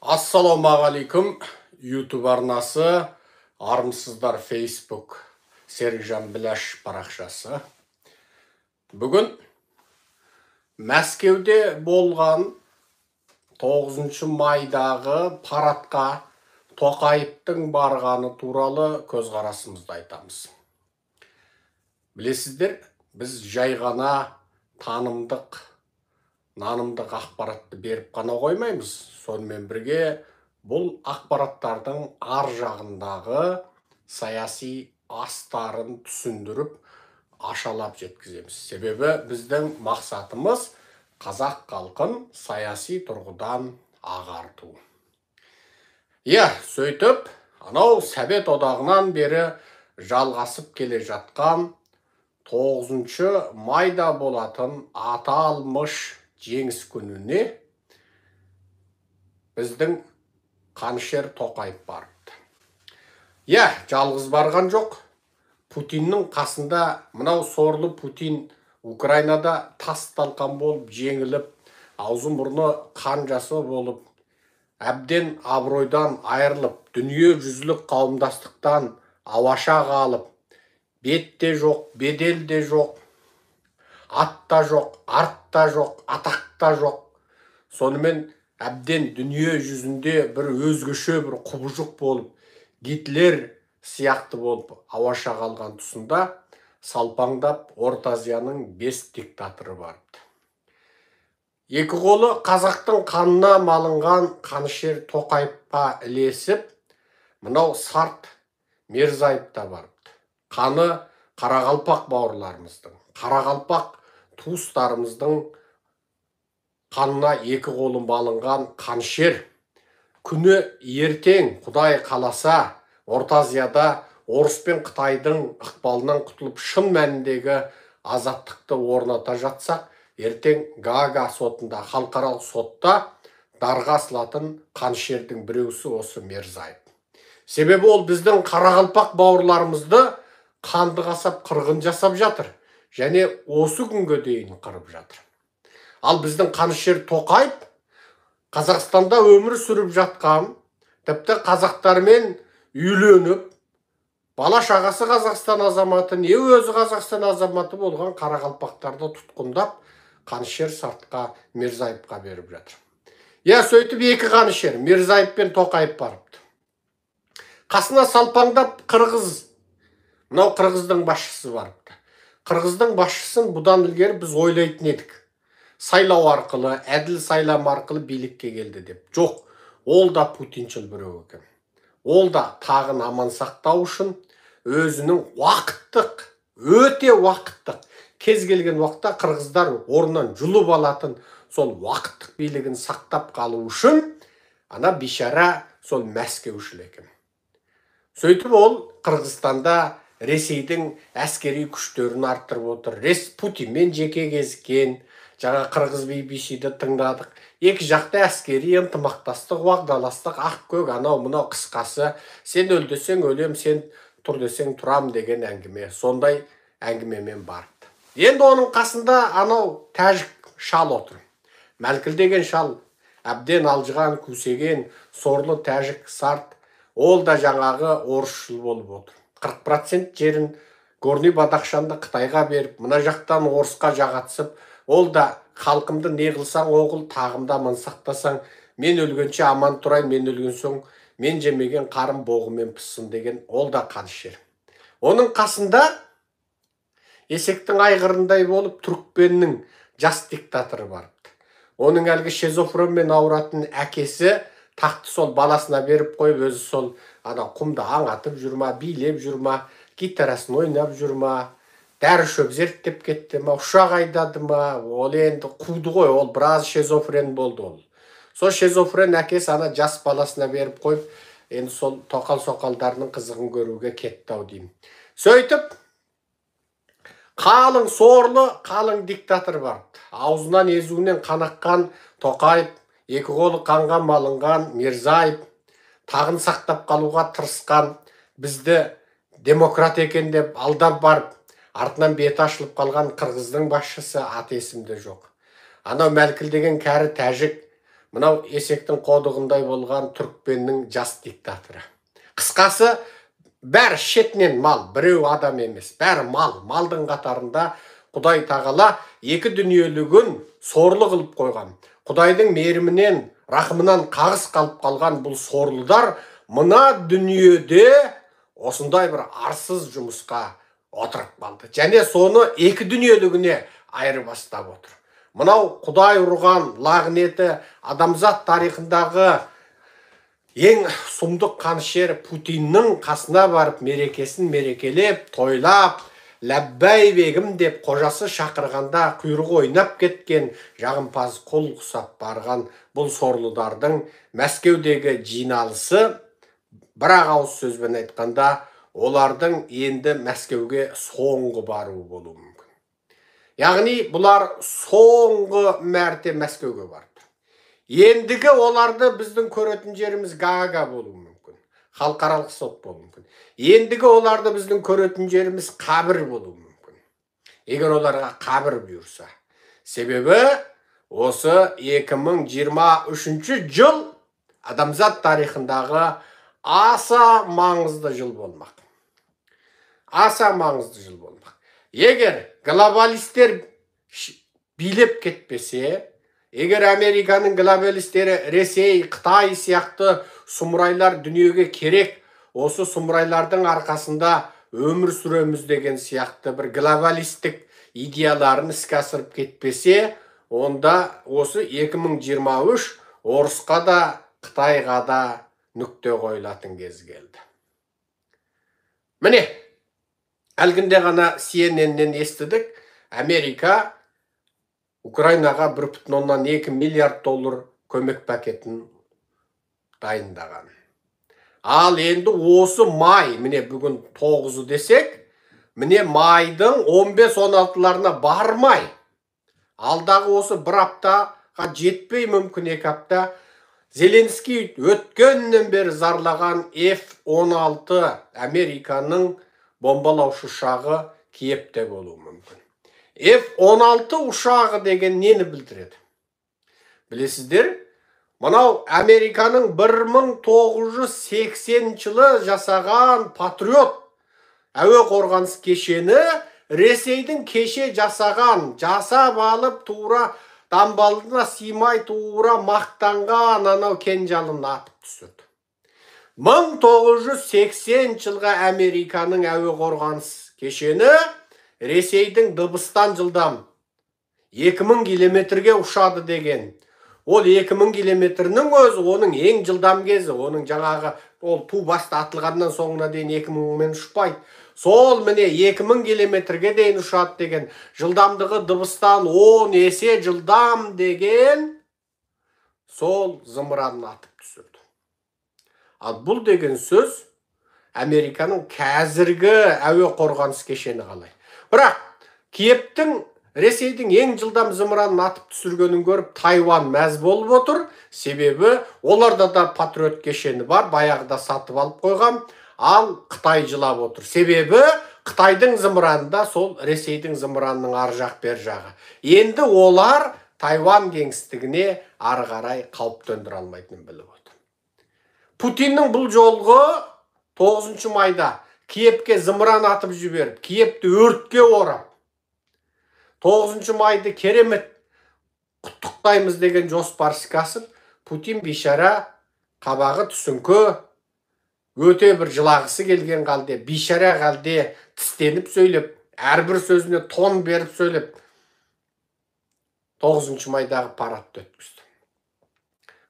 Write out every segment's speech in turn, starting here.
Ассалаумағалейкум, YouTube арнасы, армысыздар Facebook, Серікжан Біләш парақшасы. Бүгін Мәскеуде болған 9 майдағы парадқа Тоқаевтың барғаны туралы көзқарасымызды айтамыз. Білесіздер, біз жай ғана танымдық, нанымдық ақпаратты беріп қана қоймаймыз. Сонымен бірге бұл ақпараттардың ар жағындағы саяси астарын түсіндіріп, ашалап жеткіземіз. Себебі біздің мақсатымыз қазақ халқын саяси тұрғыдан ағарту. Сөйтіп, анау Совет одағынан бері жалғасып келе жатқан 9 майда болатын аталмыш жеңіс күніне біздің Қанішер Тоқаев барыпты. Жалғыз барған жоқ. Путиннің қасында мынау сорлы Путин Украинада тас-талқан болып, жеңіліп, аузы мұрны қан жасы болып, әбден абыройдан айырылып, дүние жүзілік қауымдастықтан ауаша қалып, бет те жоқ, бедел де жоқ, ат та жоқ, арт та жоқ, атақ та жоқ. Сонымен әбден дүние жүзінде бір өзгеше бір құбыжық болып, Гитлер сияқты болып ауаша қалған тұсында салпаңдап Орта Азияның 5 диктаторы барыпты. Екі қолы қазақтың қанына малынған Қанішер Тоқаевқа ілесіп, мынау Сарт Мирзаев та барыпты. Қаны Қарақалпақ бауырларымыздың, Қарақалпақ туыстарымыздың қанына екі қолын малынған Қанішер күні ертең Құдай қаласа Орта Азияда Орыс пен Қытайдың ықпалынан құтылып шын мәніндегі азаттықты орната жатсақ, ертең Гаага сотында, халықаралық сотта дарға асылатын Қанішердің біреусі осы Мирзаев. Себебі ол біздің Қарақалпақ бауырларымызды қанды қасап қырғын жасап жатыр, және осы күнге дейін қырып жатыр. Ал біздің Қанішер Тоқаев Қазақстанда өмір сүріп жатқан, тіпті қазақтармен үйленіп, бала шағасы Қазақстан азаматы, не өзі Қазақстан азаматы болған Қарақалпақтарды тұтқындап, Қанішер Сартқа Мирзаевқа беріп жатыр. Сөйтіп екі Қанішер, Мирзаев пен Тоқаев барыпты. Қасына салпаңдап қырғыз, мынау қырғыздың басшысы барыпты. Қырғыздың басшысын бұдан ілгері біз ойлайтын едік. Сайлау арқылы, әділ сайлам арқылы билікке келді деп. Жоқ, ол да путиншіл біреу екен. Ол да тағын аман сақтау үшін өзінің уақыттық, өте уақыттық, кез келген уақытта қырғыздар орнынан жұлып алатын сол уақыттық билігін сақтап қалу үшін ана бишара сол Мәскеушіл екен. Сөйтіп ол Қырғызстанда Ресейдің әскери күштерін арттырып отыр. Путинмен жеке кезіккен, жаңа қырғыз BBC-ді тыңдадық. Екі жақты әскери ынтымақтастық, уағдаластық, ақ-көк, анау мынау қысқасы, сен өл десең өлем, сен тұр десең тұрам деген әңгіме. Сондай әңгімемен барыпты. Енді оның қасында анау тәжік шал отыр. Мәлкіл деген шал, әбден алжыған, күсеген, сорлы тәжік Сарт, ол да жаңағы орысшыл болып отыр. 40% жерін Горный Бадахшанды Қытайға беріп, мына жақтан орысқа жағатсып, ол да халқымды не қылсаң оғыл, тағымда аман сақтасаң, мен өлгенше аман тұрайын, мен өлген соң мен жемеген қарым боғымен піссін деген, ол да Қанішер. Оның қасында есектің айғырындай болып Түрікпеннің жас диктаторы барыпты. Оның әлгі шизофренмен ауыратын әкесі тақты сол баласына беріп қойып, өзі сол құмда аң атып жүрма, билеп жүрма, гитарасын ойнап жүрма, дәрі шөп зерттеп кетті ма, ұшақ айдады ма, ол енді қуды ғой, ол біраз шизофрен болды ол. Сол шизофрен әкесі ана жас баласына беріп қойып, енді сол тоқал-соқалдарының қызығын көруге кетті ау деймін. Сөйтіп, қалың сорлы, қалың диктатор барыпты. Аузынан езуінен қанаққан Тоқаев, екі қолы қанға малынған Мирзаев, тағын сақтап қалуға тырысқан, бізді демократ екен деп алдап барып, артынан беті ашылып қалған қырғыздың басшысы аты есімде жоқ. Анау Мәлкіл деген кәрі тәжік, мынау есектің қодығындай болған түрікпеннің жас диктаторы. Қысқасы, бәрі шетінен мал, біреу адам емес, бәрі мал. Малдың қатарында Құдай тағала екі дүниелігін сорлы қылып қойған. Құдайдың мерімінен, рахымынан қағыс қалып қалған бұл сорлыдар мына дүниеде осындай бір арсыз жұмысқа отырып қалды. Және соны екі дүниелігіне айырбастап отыр. Мынау Құдай ұрған лағнеті адамзат тарихындағы ең сұмдық қанішер Путиннің қасына барып мерекесін мерекелеп, тойлап, ләббәй бегім деп қожасы шақырғанда құйрық ойнап кеткен, жағымпаз қол құсап барған бұл сорлыдардың Мәскеудегі жиналысы, бір-ақ ауыз сөзбен айтқанда, олардың енді Мәскеуге соңғы баруы болуы мүмкін. Яғни бұлар соңғы мәрте Мәскеуге барды. Ендігі оларды біздің көретін жеріміз Гаага болуы мүмкін. Халықаралық сот болуы мүмкін. Ендігі оларды біздің көретін жеріміз қабір болуы мүмкін. Егер оларға қабір бұйырса. Себебі осы 2023 жыл адамзат тарихындағы аса маңызды жыл болмақ. Аса маңызды жыл болмақ. Егер глобалистер билеп кетпесе, егер Американың глобалистері Ресей, Қытай сияқты сұмырайлар дүниеге керек, осы сұмырайлардың арқасында өмір сүреміз деген сияқты бір глобалистік идеяларын іске асырып кетпесе, онда осы 2023 орысқа да, Қытайға да нүкте қойылатын кез келді. Міне, әлгінде ғана CNN-нен естідік, Америка Украинаға 1,2 миллиард доллар көмек пакетін дайындаған. Ал енді осы май, міне бүгін 9 десек, міне майдың 15-16-ларына бармай, алдағы осы бір аптаға жетпей мүмкін 2 апта, Зеленский өткеннен бері зарлаған F-16 Американың бомбалаушы ұшағы Киевте болуы мүмкін. F-16 ұшағы деген нені білдіреді? Білесіздер, мынау Американың 1980 жылы жасаған Патриот әуе қорғаныс кешені Ресейдің кеше жасаған, жасап алып тура дамбалына симай тура мақтанған анау кенжалын атып түсірді. 1980 жылға Американың әуе қорғаныс кешені Ресейдің дыбыстан жылдам 2000 километрге ұшады деген. Ол 2000 километрінің өзі оның ең жылдам кезі, оның жаңағы ол ту басты атылғаннан соңына дейін 2000-мен ұшпайды. Сол міне 2000 километрге дейін ұшады деген, жылдамдығы дыбыстан 10 есе жылдам деген, сол зымыранын атып түсірді. Ал бұл деген сөз Американың қазіргі әуе қорғаныс кешені қалай. Бірақ Киевтің Ресейдің ең жылдам зымыранын атып түсіргенін көріп Тайвань мәз болып отыр. Себебі оларда да Патриот кешені бар, баяғыда сатып алып қойған. Ал Қытай жылап отыр. Себебі Қытайдың зымыранында сол Ресейдің зымыранының ар жақ бер жағы. Енді олар Тайвань кеңістігіне ары қарай қауіп төндіре алмайтынын біліп отыр. Путиннің бұл жолғы 9 майда Киевке зымыран атып жіберіп, Киевті өртке орап, 9 майды керемет құттықтаймыз деген жоспар іске асып, Путин бейшара қабағы түсіңкі, өте бір жылағысы келген қалде, бейшара қалде тістеніп сөйлеп, әрбір сөзіне тон беріп сөйлеп, 9 майдағы парадты өткізді.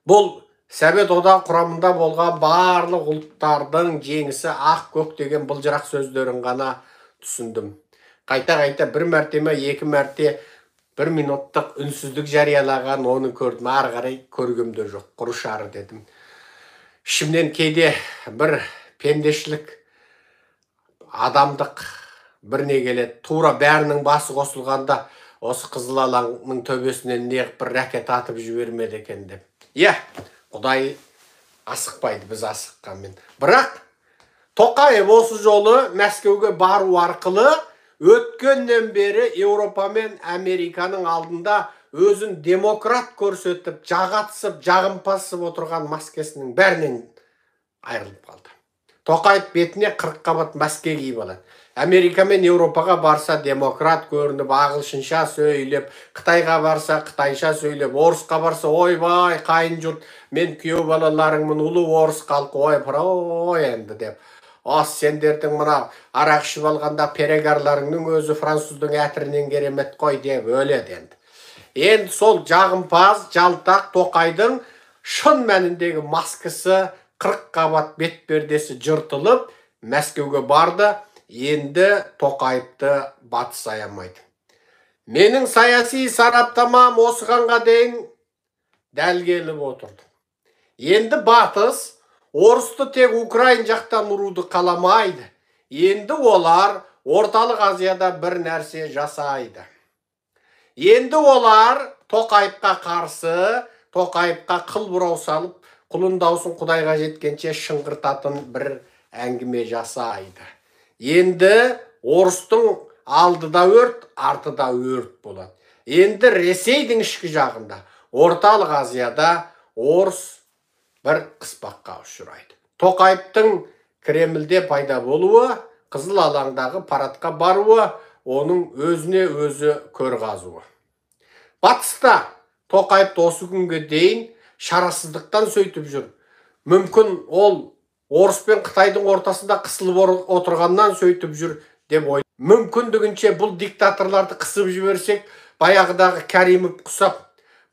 Бұл Совет одағы құрамында болған барлық ұлттардың жеңісі ақ көк деген бұлжырақ сөздерін ғана түсіндім. Қайта-қайта бір мәрте ме, 2 мәрте 1 минуттық үнсіздік жариялаған оны көрдім. Ары қарай көргемде жоқ, құрышары дедім. Ішімнен кейде бір пендешілік, адамдық бір не келеді. Тура бәрінің басы қосылғанда осы қызыл алаңның төбесінен неғып бір ракет атып жібермеді екен деп. Құдай асықпайды, біз асыққанмен. Бірақ Тоқаев осы жолы Мәскеуге бару арқылы өткеннен бері Еуропа мен Американың алдында өзін демократ көрсетіп, жағатсып, жағымпасып отырған маскесінің бәрінен айырылып қалды. Тоқаев бетіне 40 қабат маске киіп алады. Америка мен Еуропаға барса демократ көрініп, ағылшынша сөйлеп, Қытайға барса қытайша сөйлеп, орысқа барса ойбай қайын жұрт, мен күйеу балаларыңмын, ұлы орыс халқы, ой енді деп. Сендердің мына арақ ішіп алғанда перегарларыңның өзі француздың әтірінен керемет қой деп өледі енді. Енді сол жағымпаз, жалтақ Тоқайдың шын мәніндегі маскасы 40 қабат бетпердесі жыртылып, Мәскеуге барды. Енді Тоқаевты батыс аямайды. Менің саяси сараптамам осығанға дейін дәл келіп отырды. Енді батыс орысты тек Украин жақтан ұруды қаламайды. Енді олар Орталық Азияда бір нәрсе жасайды. Енді олар Тоқаевқа қарсы, Тоқаевқа қыл бұрау салып, құлын даусын Құдайға жеткенше шыңғыртатын бір әңгіме жасайды. Енді орыстың алдыда өрт, артыда өрт болады. Енді Ресейдің ішкі жағында, Орталық Азияда орыс бір қыспаққа ұшырайды. Тоқаевтың Кремльде пайда болуы, Қызыл алаңдағы парадқа баруы, оның өзіне өзі көр қазуы. Батыста Тоқаевты осы күнге дейін шарасыздықтан сөйтіп жүр. Мүмкін ол Орыс пен Қытайдың ортасында қысылып отырғаннан сөйтіп жүр деп ойлайды. Мүмкіндігінше бұл диктаторларды қысып жіберсек, баяғыдағы Кәрімов құсап,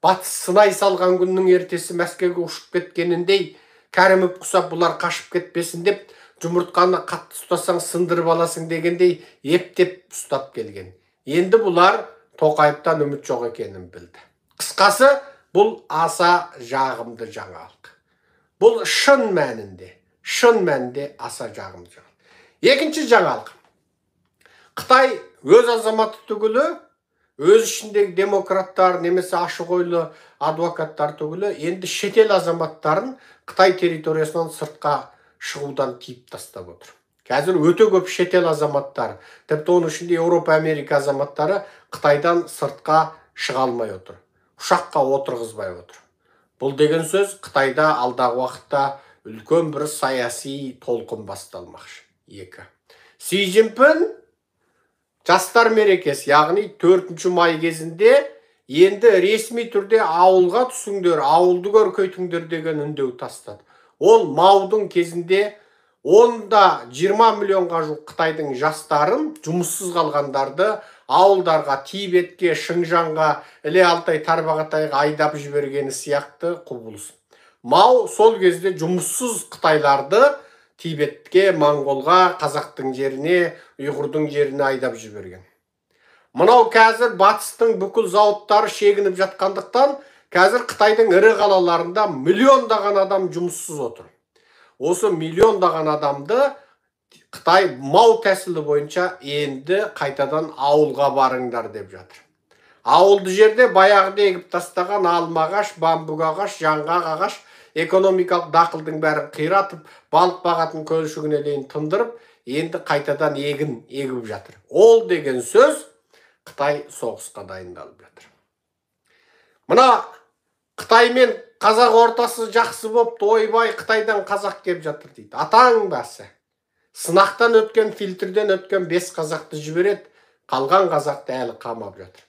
батыс сынай салған күннің ертесі Мәскеуге ұшып кеткеніндей, Кәрімов құсап бұлар қашып кетпесін деп, жұмыртқаны қатты ұстасаң сындырып аласың дегендей ептеп ұстап келген. Енді бұлар Тоқаевтан үміт жоқ екенін білді. Қысқасы, бұл аса жағымды жаңалық. Бұл шын мәнінде аса жағымды жаңалық. Екінші жаңалық. Қытай өз азаматы түгілі, өз ішіндегі демократтар немесе ашық ойлы адвокаттар түгілі, енді шетел азаматтарын Қытай территориясынан сыртқа шығудан тиіп тастап отыр. Қазір өте көп шетел азаматтары, тіпті оның ішінде Еуропа, Америка азаматтары Қытайдан сыртқа шыға алмай отыр. Ұшаққа отырғызбай отыр. Бұл деген сөз Қытайда алдағы уақытта үлкен бір саяси толқын басталмақшы. 2. Си Цзиньпин жастар мерекесі, яғни 4 май кезінде енді ресми түрде ауылға түсіңдер, ауылды көркейтіңдер деген үндеу тастады. Ол Маудың кезінде 20 миллионға жуық Қытайдың жастарын, жұмыссыз қалғандарды ауылдарға, Тибетке, Шыңжаңға, Іле Алтай, Тарбағатайға айдап жібергені сияқты құбылыс. Мау сол кезде жұмыссыз Қытайларды Тибетке, Монголға, қазақтың жеріне, ұйғырдың жеріне айдап жіберген. Мынау қазір батыстың бүкіл зауыттары шегініп жатқандықтан, қазір Қытайдың ірі қалаларында миллиондаған адам жұмыссыз отыр. Осы миллиондаған адамды Қытай Мау тәсілі бойынша енді қайтадан ауылға барыңдар деп жатыр. Ауылды жерде баяғыда егіп тастаған алма ағаш, бамбук ағаш, жаңғақ ағаш, экономикалық дақылдың бәрін қиратып, балық бағатын көлшігіне дейін тындырып, енді қайтадан егін егіп жатыр. Ол деген сөз Қытай соғысқа дайындалып жатыр. Мына Қытай мен қазақ ортасы жақсы болыпты, ойбай Қытайдан қазақ кеп жатыр дейді. Атаң басы. Сынақтан өткен, фильтрден өткен 5 қазақты жібереді, қалған қазақты әлі қамап жатыр.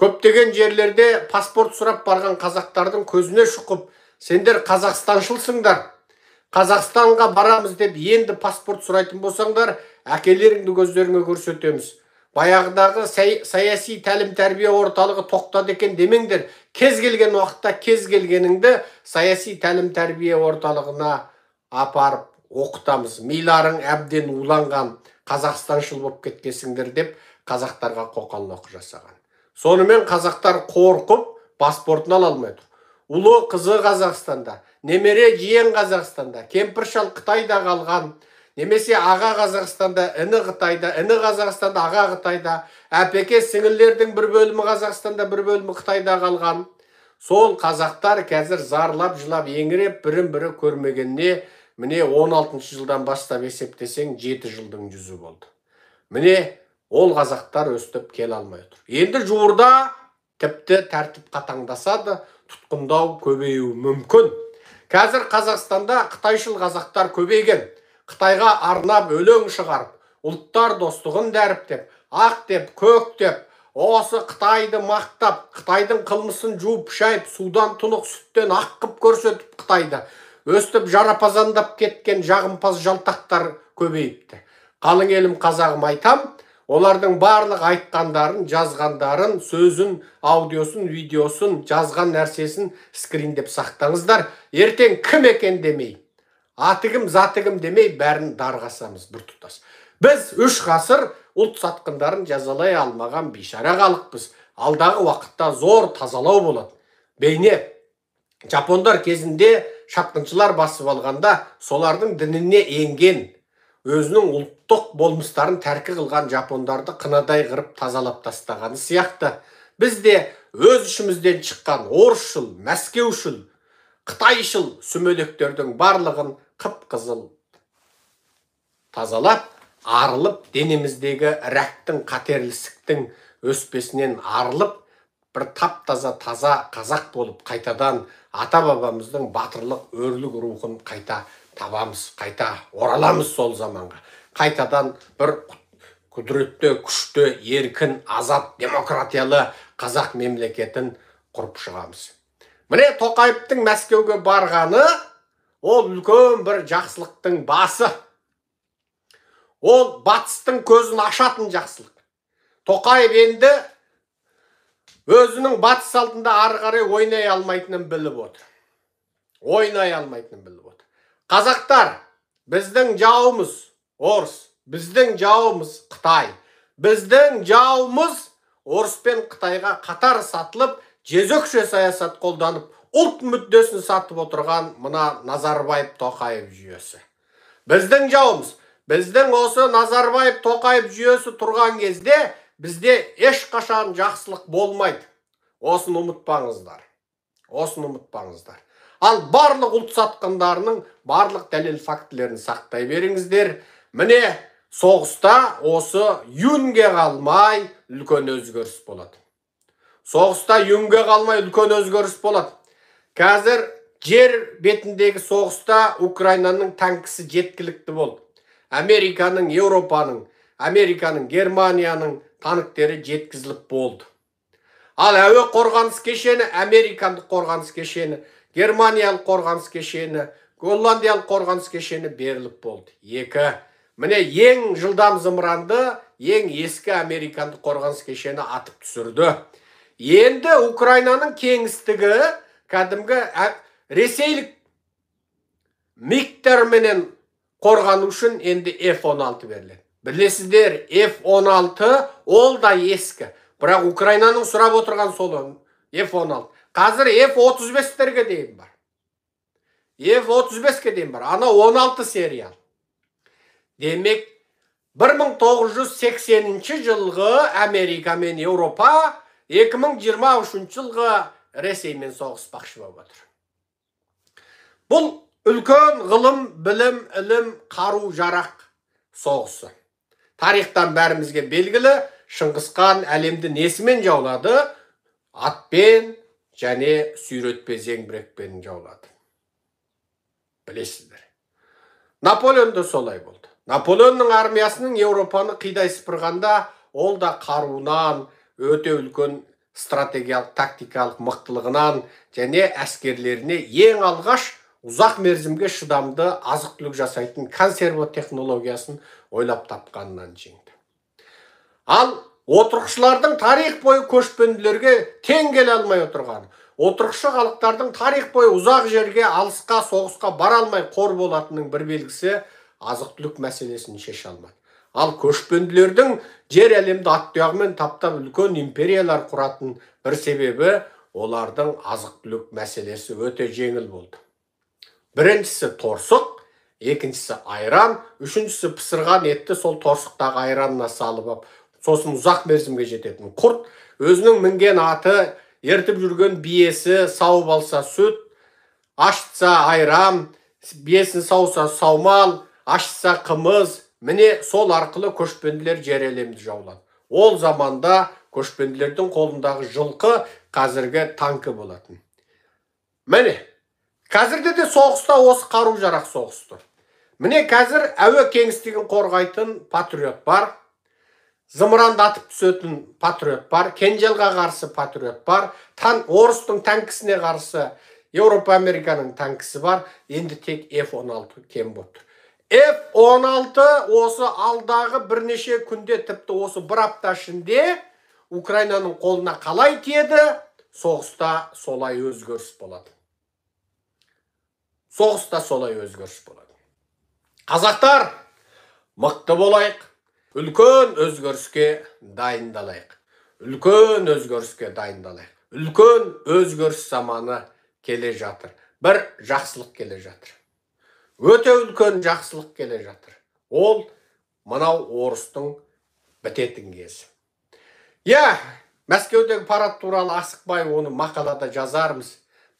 Көптеген жерлерде паспорт сұрап барған қазақтардың көзіне шұқып, сендер Қазақстаншылсыңдар, Қазақстанға барамыз деп енді паспорт сұрайтын болсаңдар, әкелеріңді көздеріңе көрсетеміз. Баяғыдағы саяси тәлім тәрбие орталығы тоқтады екен демеңдер, кез келген уақытта кез келгеніңді саяси тәлім тәрбие орталығына апарып оқытамыз. Миларың әбден уланған, Қазақстаншыл болып кеткесіңдер деп қазақтарға қоқал-лоққы жасаған. Сонымен қазақтар қорқып паспортын ала алмай тұр. Ұлы қызы Қазақстанда, немере жиен Қазақстанда, кемпір-шал Қытайда қалған, немесе аға Қазақстанда, іні Қытайда, іні Қазақстанда, аға Қытайда, әпеке сіңілердің бір бөлімі Қазақстанда, бір бөлімі Қытайда қалған. Сол қазақтар қазір зарлап, жылап, еңіреп, бірін-бірі көрмегеніне, міне 16 жылдан бастап есептесең 7 жылдың жүзі болды. Міне ол қазақтар өстіп келе алмай отыр. Енді жуырда тіпті тәртіп қатаңдаса да тұтқындау көбеюі мүмкін. Қазір Қазақстанда қытайшыл қазақтар көбейген. Қытайға арнап өлең шығарып, ұлттар достығын дәріптеп, ақ деп, көк деп, осы Қытайды мақтап, Қытайдың қылмысын жуып шайып, судан тұнық сүттен ақ қып көрсетіп Қытайды өстіп жарапазандап кеткен жағымпаз жалтақтар көбейіпті. Қалың елім қазағым айтам, олардың барлық айтқандарын, жазғандарын, сөзін, аудиосын, видеосын, жазған нәрсесін скриндеп сақтаңыздар. Ертең кім екен демей, атығым, затығым демей, бәрін дарғасамыз бір тұтас. Біз 3 ғасыр ұлт сатқындарын жазалай алмаған бейшара халықпыз. Алдағы уақытта зор тазалау болады. Бейне жапондар кезінде шапқыншылар басып алғанда солардың дініне енген, өзінің ұлттық болмыстарын тәркі қылған жапондарды қынадай қырып тазалап тастағаны сияқты. Біз де өз ішімізден шыққан орысшыл, мәскеушіл, қытайшыл сүмелектердің барлығын қып-қызыл тазалап, арылып, денеміздегі рәктің, қатерлісіктің өспесінен арылып, бір тап-таза қазақ болып қайтадан ата-бабамыздың батырлық, өрлік рухын қайта табамыз, қайта ораламыз сол заманға. Қайтадан бір құдіретті, күшті, еркін, азат, демократиялы қазақ мемлекетін құрып шығамыз. Міне Тоқаевтың Мәскеуге барғаны, ол үлкен бір жақсылықтың басы. Ол батыстың көзін ашатын жақсылық. Тоқаев енді өзінің батыс алдында ары қарай ойнай алмайтынын біліп отыр. Ойнай алмайтынын біліп отыр. Қазақтар, біздің жауымыз орыс, біздің жауымыз Қытай, біздің жауымыз орыс пен Қытайға қатар сатылып, жезөкше саясат қолданып, ұлт мүддесін сатып отырған мына Назарбаев Тоқаев жүйесі. Біздің жауымыз, біздің осы Назарбаев Тоқаев жүйесі тұрған кезде бізде ешқашан жақсылық болмайды. Осыны ұмытпаңыздар. Осыны ұмытпаңыздар. Ал барлық ұлт сатқындарының барлық дәлел фактілерін сақтай беріңіздер. Міне соғыста осы юнге қалмай үлкен өзгеріс болады. Соғыста юнге қалмай үлкен өзгеріс болады. Қазір жер бетіндегі соғыста Украинаның танкісі жеткілікті болды. Американың, Еуропаның, Американың, Германияның танктері жеткізіліп болды. Ал әуе қорғаныс кешені, Американдық қорғаныс кешені, Германиялық қорғаныс кешені, Голландиялық қорғаныс кешені беріліп болды. 2. Міне ең жылдам зымыранды, ең ескі Американдық қорғаныс кешені атып түсірді. Енді Украинаның кеңістігі кәдімгі ресейлік мигтерменен қорғану үшін енді F-16 беріледі. Білесіздер, F-16 ол да ескі. Бірақ Украинаның сұрап отырған сол F-16. Қазір F-35-терге дейін бар. F-35-ке дейін бар. Ана 16 сериал. Демек, 1980 жылғы Америка мен Еуропа 2023 жылғы Ресеймен соғыспақшы болып отыр. Бұл үлкен ғылым, білім, ілім, қару, жарақ соғысы. Тарихтан бәрімізге белгілі, Шыңғысхан әлемді несімен жаулады? Атпен және сүйретпе зеңбірекпен жаулады. Білесіздер. Наполеон да солай болды. Наполеонның армиясының Еуропаны қидай сыпырғанда, ол да қаруынан, өте үлкен стратегиялық, тактикалық мықтылығынан және әскерлеріне ең алғаш ұзақ мерзімге шыдамды азық-түлік жасайтын консерва технологиясын ойлап тапқанынан жеңді. Ал отырықшылардың тарих бойы көшпенділерге тең келе алмай отырған, отырықшы халықтардың тарих бойы ұзақ жерге, алысқа, соғысқа бара алмай қор болатынның бір белгісі азық-түлік мәселесін шеше алмады. Ал көшпенділердің жер әлемді ат-тұяғымен таптап үлкен империялар құратын бір себебі олардың азық-түлік мәселесі өте жеңіл болды. Біріншісі торсық, екіншісі айран, үшіншісі пісірған етті сол торсықтағы айранына салып ап, сосын ұзақ мерзімге жететін құрт, өзінің мінген аты, ертіп жүрген биесі, сауып алса сүт, ашытса айран, биесін сауса саумал, ашытса қымыз, міне сол арқылы көшпенділер жер әлемді жаулады. Ол заманда көшпенділердің қолындағы жылқы қазіргі танкі болатын. Міне, қазірде де соғыста осы қару жарақ соғысты. Міне қазір әуе кеңістігін қорғайтын патриот бар, зымырандатып түсетін патриот бар, Кенжелға қарсы патриот бар, орыстың танкісіне қарсы Еуропа Американың танкісі бар, енді тек F-16 кем болды. F-16 осы алдағы бірнеше күнде, тіпті осы бір апта ішінде Украинаның қолына қалай тиеді, соғыста солай өзгеріс болады. Соғыста солай өзгеріс болады. Қазақтар, мықты болайық, үлкен өзгеріске дайындалайық. Үлкен өзгеріске дайындалайық. Үлкен өзгеріс заманы келе жатыр. Бір жақсылық келе жатыр. Өте үлкен жақсылық келе жатыр. Ол мынау орыстың бітетін кезі. Мәскеудегі парад туралы асықпай оны мақалада жазармыз.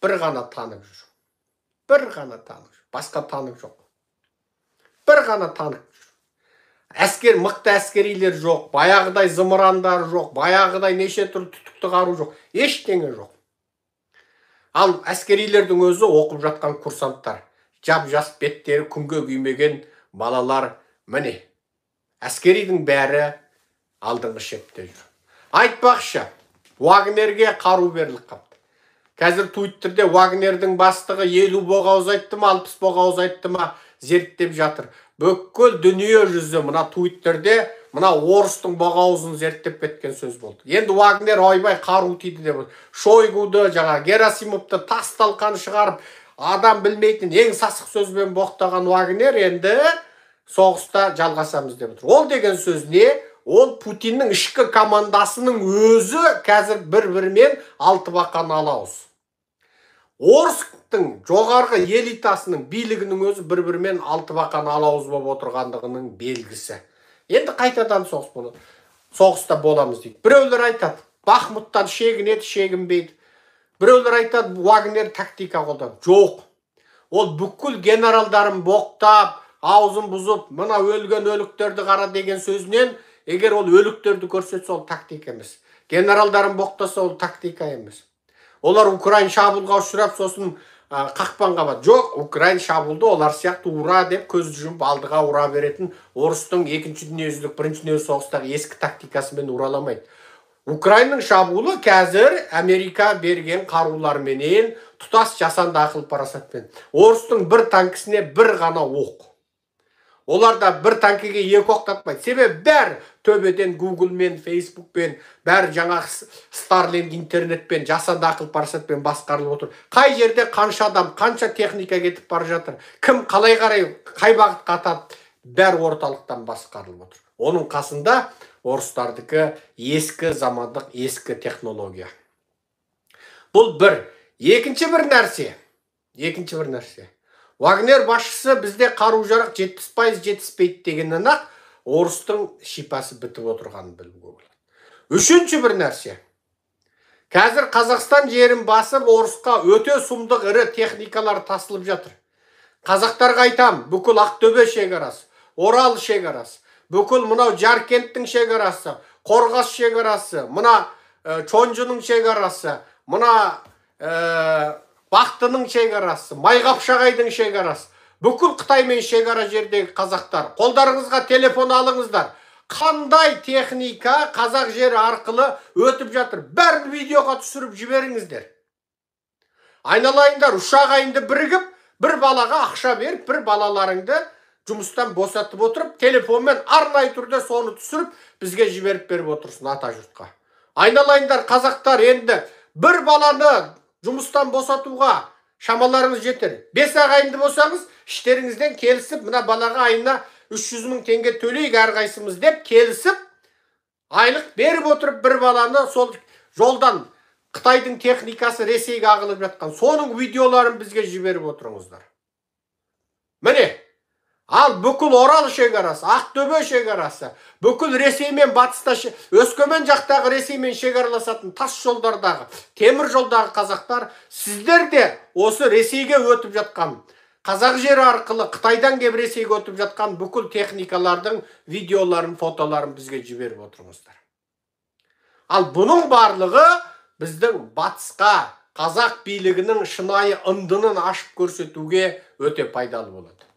Бір ғана танып жүр. Бір ғана танып жүр. Басқа танып жоқ. Бір ғана танып жүр. Мықты әскерилер жоқ, баяғыдай зымырандар жоқ, баяғыдай неше түрлі түтікті қару жоқ, ештеңе жоқ. Ал әскерилердің өзі оқып жатқан курсанттар, жап-жас беттері күнге күймеген балалар, міне, әскеридің бәрі алдыңғы шепте жүр. Айтпақшы, Вагнерге қару беріліп қапты. Қазір Твиттерде Вагнердің бастығы 50 боғауыз айтты ма, 60 боғауыз айтты ма зерттеп жатыр. Бүкіл дүние жүзі мына Твиттерде мына орыстың боғауызын зерттеп кеткен сөз болды. Енді Вагнер ойбай қару тиді деп. Шойгуды, Герасимовты тас талқан шығарып, адам білмейтін ең сасық сөзбен боқтаған Вагнер енді соғыста жалғасамыз деп отыр. Ол деген сөз не? Ол Путиннің ішкі командасының өзі қазір бір-бірімен алты бақан алауыз. Орыстың жоғарғы элитасының билігінің өзі бір-бірімен алты бақан алауыз болып отырғандығының белгісі. Енді қайтадан соғыс болады. Соғыста боламыз дейді. Біреулер айтады, Бахмуттан шегінеді, шегінбейді. Біреулер айтады, Вагнер тактика қолданды. Жоқ. Ол бүкіл генералдарын боқтап, аузын бұзып, мына өлген өліктерді қара деген сөзінен, егер ол өліктерді көрсетсе, ол тактика емес. Генералдарын боқтаса, ол тактика емес. Олар Украин шабуылға ұшырап, сосын қақпанға бат. Жоқ, Украин шабуылды олар сияқты ура деп көзді жұмып алдыға ура беретін орыстың 2-ші дүниежүзілік 1-ші дүниежүзілік соғыстағы ескі тактикасымен ураламайды. Украинның шабуылы қазір Америка берген қаруларменен тұтас жасанды ақыл парасатпен. Орыстың бір танкісіне бір ғана оқ. Оларда бір танкіге екі оқтатпайды. Себебі бәр төбеден Google-мен, Facebook-пен, бәр жаңағы Starlink интернетпен, жасанды ақыл парасатпен басқарылып отыр. Қай жерде қанша адам, қанша техника кетіп бара жатыр, кім қалай қарай, қай бағытқа атады, бәр орталықтан басқарылып отыр. Оның қасында орыстардікі ескі замандық, ескі технология. Бұл бір. Екінші бір нәрсе. Вагнер басшысы бізде қару жарақ 70% жетіспейді дегеннен ақ орыстың шипасы бітіп отырғанын білуге болады. Үшінші бір нәрсе. Қазір Қазақстан жерін басып орысқа өте сұмдық ірі техникалар тасылып жатыр. Қазақтарға айтам, бүкіл Ақтөбе шекарасы, Орал шекарасы, бүкіл мынау Жаркенттің шекарасы, Қорғас шекарасы, мына Чонжының шекарасы, мына Бақтының шекарасы, Майқапшағайдың шекарасы, бүкіл Қытаймен шекара жердегі қазақтар, қолдарыңызға телефон алыңыздар. Қандай техника қазақ жері арқылы өтіп жатыр. Бәрін видеоға түсіріп жіберіңіздер. Айналайындар, үш ағайынды бірігіп, бір балаға ақша беріп, бір балаларыңды жұмыстан босатып отырып, телефонмен арнайы түрде соны түсіріп, бізге жіберіп беріп отырсын ата жұртқа. Айналайындар, қазақтар, енді бір баланы жұмыстан босатуға шамаларыңыз жетер. 5 ағайынды болсаңыз, іштеріңізден келісіп, мына балаға айына 300 мың теңге төлейік әрқайсымыз деп келісіп, айлық беріп отырып бір баланы сол жолдан Қытайдың техникасы Ресейге ағылып жатқан. Соның видеоларын бізге жіберіп отырыңыздар. Міне, ал бүкіл Орал шекарасы, Ақтөбе шекарасы, бүкіл Ресеймен батыста, Өскемен жақтағы Ресеймен шекараласатын тас жолдардағы, темір жолдағы қазақтар, сіздер де осы Ресейге өтіп жатқан, қазақ жері арқылы Қытайдан кеп Ресейге өтіп жатқан бүкіл техникалардың видеоларын, фотоларын бізге жіберіп отырыңыздар. Ал бұның барлығы біздің батысқа қазақ билігінің шынайы ындынын ашып көрсетуге өте пайдалы болады.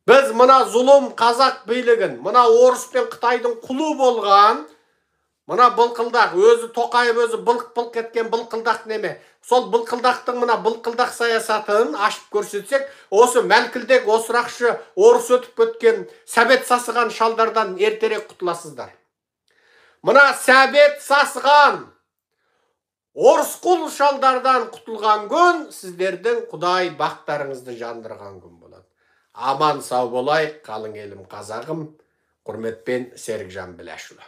Біз мына зұлым қазақ билігін, мына орыс пен Қытайдың құлы болған, мына былқылдақ, өзі Тоқаев өзі былқ-былқ еткен былқылдақ неме, сол былқылдақтың мына былқылдақ саясатын ашып көрсетсек, осы мәлкілдек, осырақшы, орыс өтіп өткен, сәбет сасыған шалдардан ертерек құтыласыздар. Мына сәбет сасыған, орысқұл шалдардан құтылған күн сіздердің Құдай бақтарыңызды жандырған күн болады. Аман сау болайық, қалың елім қазағым. Құрметпен Серікжан Біләшұлы.